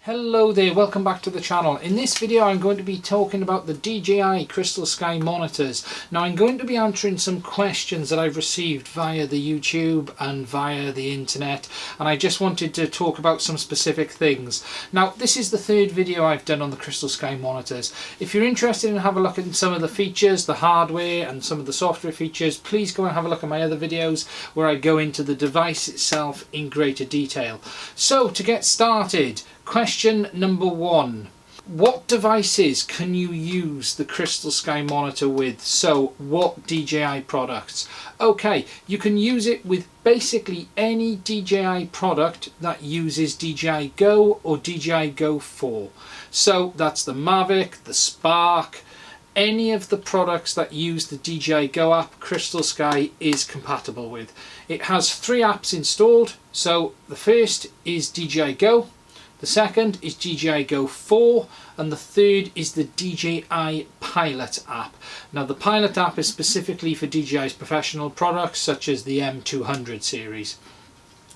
Hello there, welcome back to the channel. In this video I'm going to be talking about the DJI CrystalSky monitors. Now I'm going to be answering some questions that I've received via the YouTube and via the internet, and I just wanted to talk about some specific things. Now this is the third video I've done on the CrystalSky monitors. If you're interested in having a look at some of the features, the hardware and some of the software features, please go and have a look at my other videos where I go into the device itself in greater detail. So to get started, question number one. What devices can you use the CrystalSky monitor with? So what DJI products? Okay, you can use it with basically any DJI product that uses DJI Go or DJI Go 4. So that's the Mavic, the Spark, any of the products that use the DJI Go app, CrystalSky is compatible with. It has 3 apps installed. So the first is DJI Go. The second is DJI Go 4 and the third is the DJI Pilot app. Now the Pilot app is specifically for DJI's professional products such as the M200 series.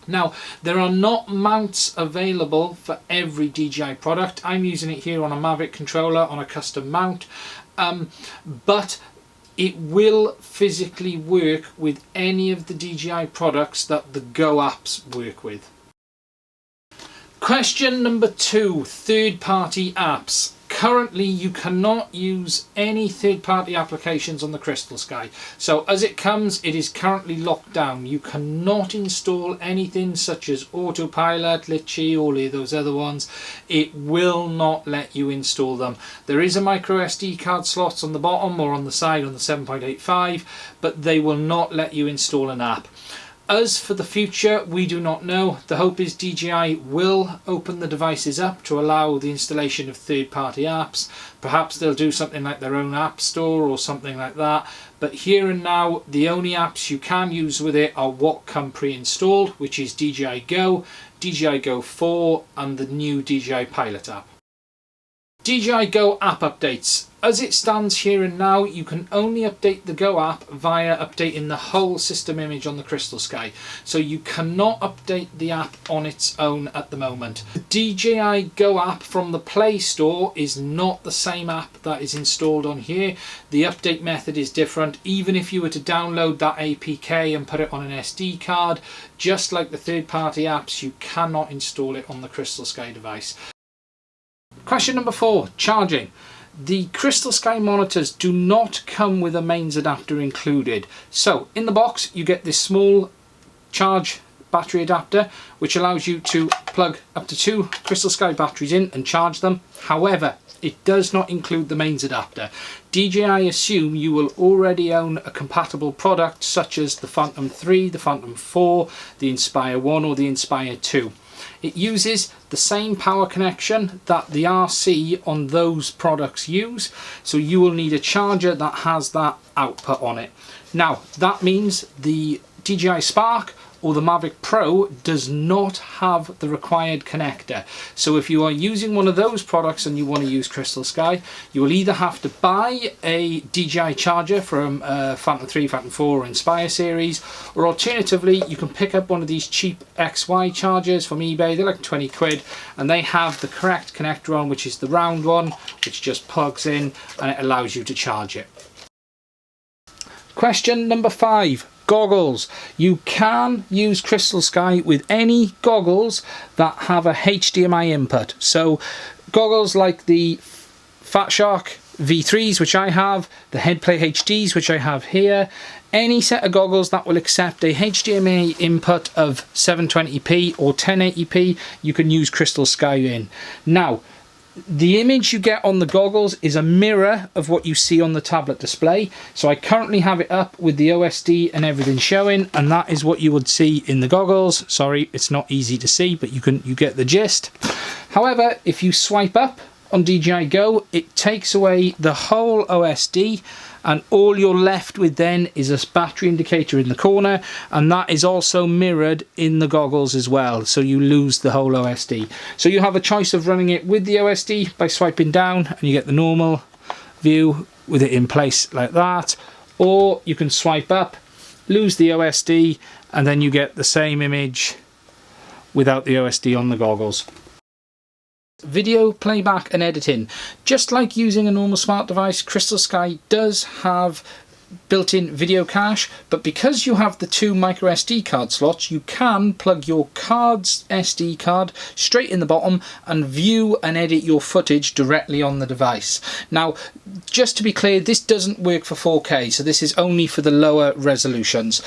Now there are not mounts available for every DJI product. I'm using it here on a Mavic controller on a custom mount, but it will physically work with any of the DJI products that the Go apps work with. Question number 2, third-party apps. Currently you cannot use any third-party applications on the CrystalSky. So as it comes, it is currently locked down. You cannot install anything such as Autopilot, Litchi, all of those other ones. It will not let you install them. There is a micro SD card slot on the bottom or on the side on the 7.85, but they will not let you install an app. As for the future, we do not know. The hope is DJI will open the devices up to allow the installation of third-party apps. Perhaps they'll do something like their own app store or something like that. But here and now, the only apps you can use with it are what come pre-installed, which is DJI Go, DJI Go 4 and the new DJI Pilot app. DJI Go app updates. As it stands here and now, you can only update the Go app via updating the whole system image on the CrystalSky. So you cannot update the app on its own at the moment. The DJI Go app from the Play Store is not the same app that is installed on here. The update method is different. Even if you were to download that APK and put it on an SD card, just like the third-party apps, you cannot install it on the CrystalSky device. Question number 4, charging. The CrystalSky monitors do not come with a mains adapter included. So in the box you get this small charge battery adapter which allows you to plug up to 2 CrystalSky batteries in and charge them. However, it does not include the mains adapter. DJI assume you will already own a compatible product such as the Phantom 3, the Phantom 4, the Inspire 1 or the Inspire 2. It uses the same power connection that the RC on those products use, so you will need a charger that has that output on it. Now that means the DJI Spark or the Mavic Pro does not have the required connector. So if you are using one of those products and you want to use CrystalSky, you will either have to buy a DJI charger from Phantom 3, Phantom 4 or Inspire series, or alternatively you can pick up one of these cheap XY chargers from eBay. They're like 20 quid and they have the correct connector on, which is the round one, which just plugs in and it allows you to charge it. Question number 5. Goggles. You can use CrystalSky with any goggles that have a HDMI input. So goggles like the Fat Shark V3s, which I have, the Headplay HDs, which I have here, any set of goggles that will accept a HDMI input of 720p or 1080p, you can use CrystalSky in. Now, the image you get on the goggles is a mirror of what you see on the tablet display. So I currently have it up with the OSD and everything showing, and that is what you would see in the goggles. Sorry, it's not easy to see, but you get the gist. However, if you swipe up on DJI Go, it takes away the whole OSD and all you're left with then is a battery indicator in the corner, and that is also mirrored in the goggles as well, so you lose the whole OSD. So you have a choice of running it with the OSD by swiping down and you get the normal view with it in place like that, or you can swipe up, lose the OSD, and then you get the same image without the OSD on the goggles. Video playback and editing. Just like using a normal smart device, CrystalSky does have built-in video cache, but because you have the two micro SD card slots, you can plug your card's SD card straight in the bottom and view and edit your footage directly on the device. Now, just to be clear, this doesn't work for 4K, so this is only for the lower resolutions.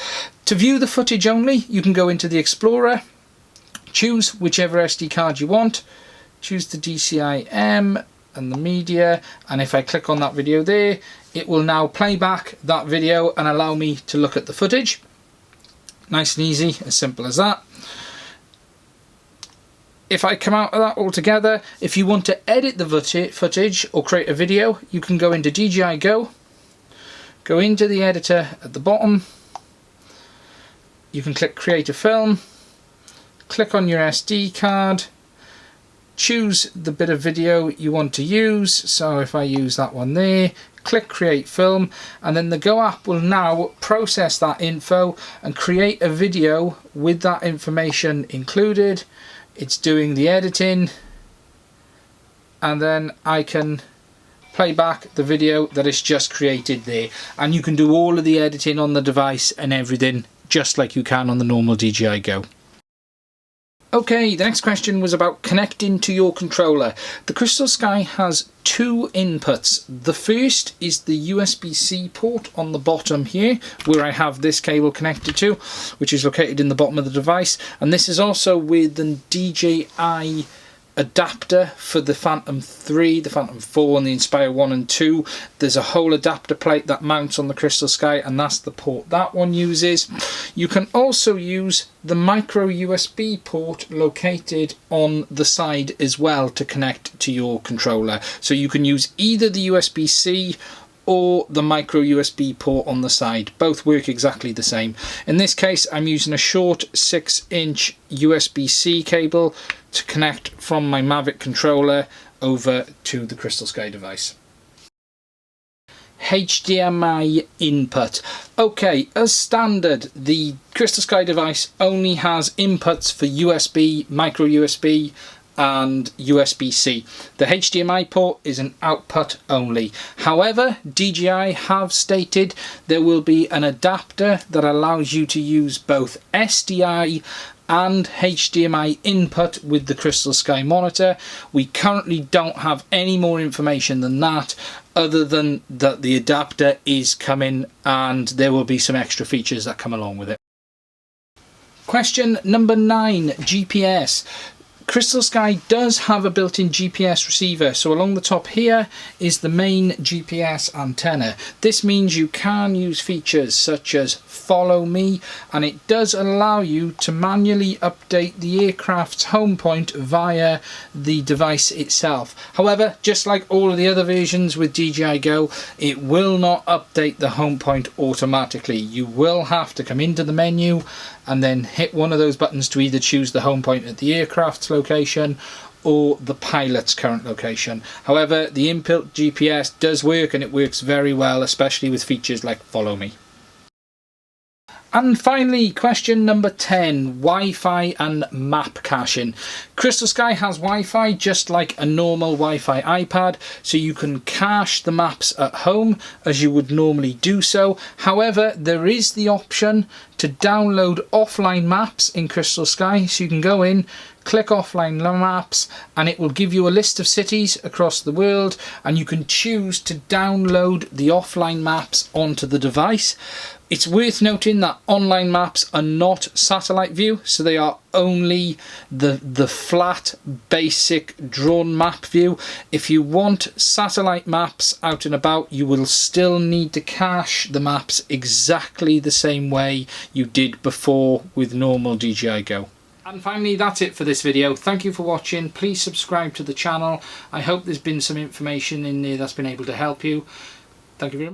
To view the footage only, you can go into the Explorer, choose whichever SD card you want, choose the DCI M and the media, and if I click on that video there, it will now play back that video and allow me to look at the footage. Nice and easy, as simple as that. If I come out of that altogether, if you want to edit the footage or create a video, you can go into DJI Go, go into the editor at the bottom, you can click create a film, click on your SD card, choose the bit of video you want to use. So if I use that one there, click create film, and then the Go app will now process that info and create a video with that information included. It's doing the editing, and then I can play back the video that is just created there, and you can do all of the editing on the device and everything just like you can on the normal DJI Go. Okay, the next question was about connecting to your controller. The CrystalSky has two inputs. The first is the USB-C port on the bottom here, where I have this cable connected to, which is located in the bottom of the device. And this is also with the DJI adapter for the Phantom 3, the Phantom 4 and the Inspire 1 and 2. There's a whole adapter plate that mounts on the CrystalSky, and that's the port that one uses. You can also use the micro USB port located on the side as well to connect to your controller. So you can use either the USB-C or the micro USB port on the side. Both work exactly the same. In this case, I'm using a short 6-inch USB-C cable to connect from my Mavic controller over to the CrystalSky device. HDMI input. Okay, as standard, the CrystalSky device only has inputs for USB, micro USB, and USB-C. The HDMI port is an output only. However, DJI have stated there will be an adapter that allows you to use both SDI and HDMI input with the CrystalSky monitor. We currently don't have any more information than that, other than that the adapter is coming and there will be some extra features that come along with it. Question number 9, GPS. CrystalSky does have a built-in GPS receiver, so along the top here is the main GPS antenna. This means you can use features such as follow me, and it does allow you to manually update the aircraft's home point via the device itself. However, just like all of the other versions with DJI Go, it will not update the home point automatically. You will have to come into the menu and then hit one of those buttons to either choose the home point at the aircraft's location or the pilot's current location. However, the inbuilt GPS does work, and it works very well, especially with features like follow me. And finally, question number 10, Wi-Fi and map caching. CrystalSky has Wi-Fi just like a normal Wi-Fi iPad, so you can cache the maps at home as you would normally do so. However, there is the option to download offline maps in CrystalSky, so you can go in, click offline maps, and it will give you a list of cities across the world, and you can choose to download the offline maps onto the device. It's worth noting that online maps are not satellite view, so they are only the flat, basic drawn map view. If you want satellite maps out and about, you will still need to cache the maps exactly the same way you did before with normal DJI Go. And finally, that's it for this video. Thank you for watching. Please subscribe to the channel. I hope there's been some information in there that's been able to help you. Thank you very much.